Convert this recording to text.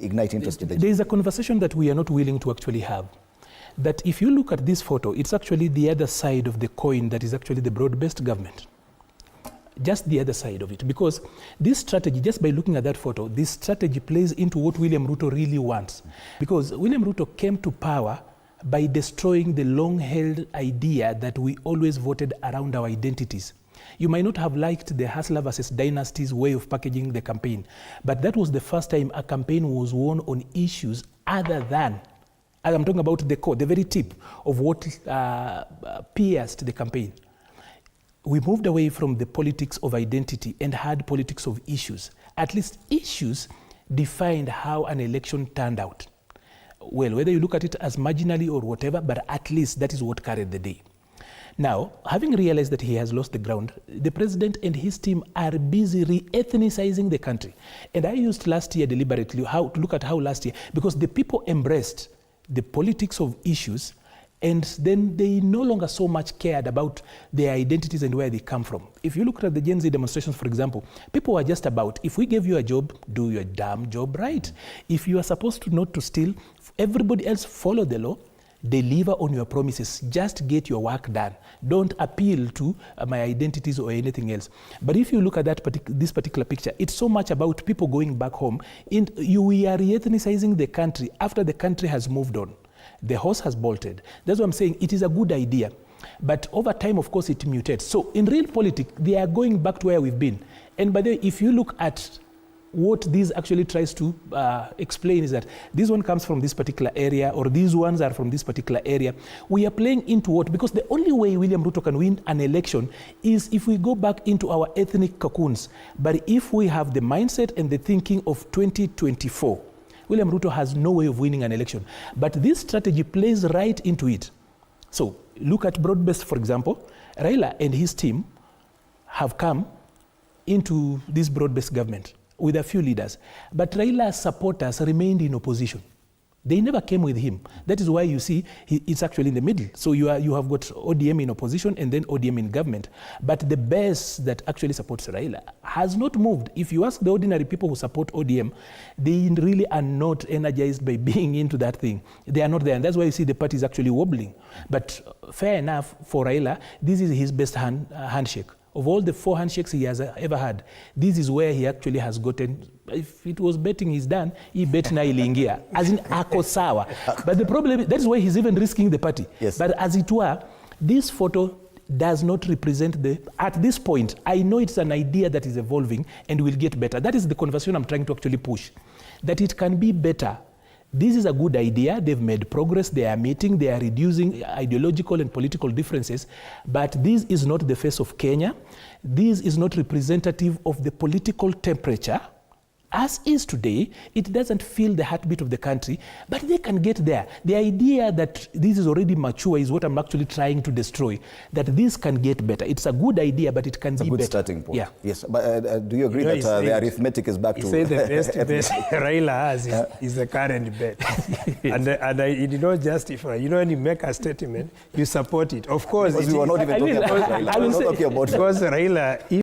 ignite interest in the There is a conversation that we are not willing to actually have. That if you look at this photo, it's actually the other side of the coin that is actually the broad-based government. Just the other side of it. Because this strategy, just by looking at that photo, this strategy plays into what William Ruto really wants. Because William Ruto came to power by destroying the long-held idea that we always voted around our identities. You might not have liked the Hustler versus Dynasty's way of packaging the campaign, but that was the first time a campaign was won on issues other than, I'm talking about the core, the very tip of what pierced the campaign. We moved away from the politics of identity and had politics of issues. At least issues defined how an election turned out. Well, whether you look at it as marginally or whatever, but at least that is what carried the day. Now, having realized that he has lost the ground, the president and his team are busy re-ethnicizing the country. And I used last year deliberately to look at how last year, because the people embraced the politics of issues, and then they no longer so much cared about their identities and where they come from. If you look at the Gen Z demonstrations, for example, people were just about, if we gave you a job, do your damn job right. If you are supposed to not to steal, everybody else follow the law, deliver on your promises, just get your work done. Don't appeal to my identities or anything else. But if you look at this particular picture, it's so much about people going back home. We are re-ethnicizing the country after the country has moved on. The horse has bolted. That's what I'm saying. It is a good idea. But over time, of course, it mutates. So in real politics, they are going back to where we've been. And by the way, if you look at what this actually tries to explain is that this one comes from this particular area, or these ones are from this particular area. We are playing into what? Because the only way William Ruto can win an election is if we go back into our ethnic cocoons. But if we have the mindset and the thinking of 2024, William Ruto has no way of winning an election. But this strategy plays right into it. So look at broad-based, for example. Raila and his team have come into this broad-based government with a few leaders. But Raila's supporters remained in opposition. They never came with him. That is why you see it's actually in the middle. So you have got ODM in opposition and then ODM in government. But the base that actually supports Raila has not moved. If you ask the ordinary people who support ODM, they really are not energized by being into that thing. They are not there. And that's why you see the party is actually wobbling. But fair enough for Raila, this is his best handshake. Of all the 4 handshakes he has ever had, this is where he actually has gotten, if it was betting he's done, he bet na ilingia, as in ako sawa. But the problem, that is why he's even risking the party. Yes. But as it were, this photo does not represent at this point, I know it's an idea that is evolving and will get better. That is the conversation I'm trying to actually push, that it can be better. This is a good idea. They've made progress. They are meeting. They are reducing ideological and political differences. But this is not the face of Kenya. This is not representative of the political temperature. As is today, it doesn't feel the heartbeat of the country, but they can get there. The idea that this is already mature is what I'm actually trying to destroy, that this can get better. It's a good idea, but it can be better. It's a good starting point. Yeah. Yes, but do you agree that the arithmetic is back to... He said the best bet Raila has is the current bet. and he did not justify. You know, when you make a statement, you support it. Of course... Because we were not even talking about Raila. Because Raila,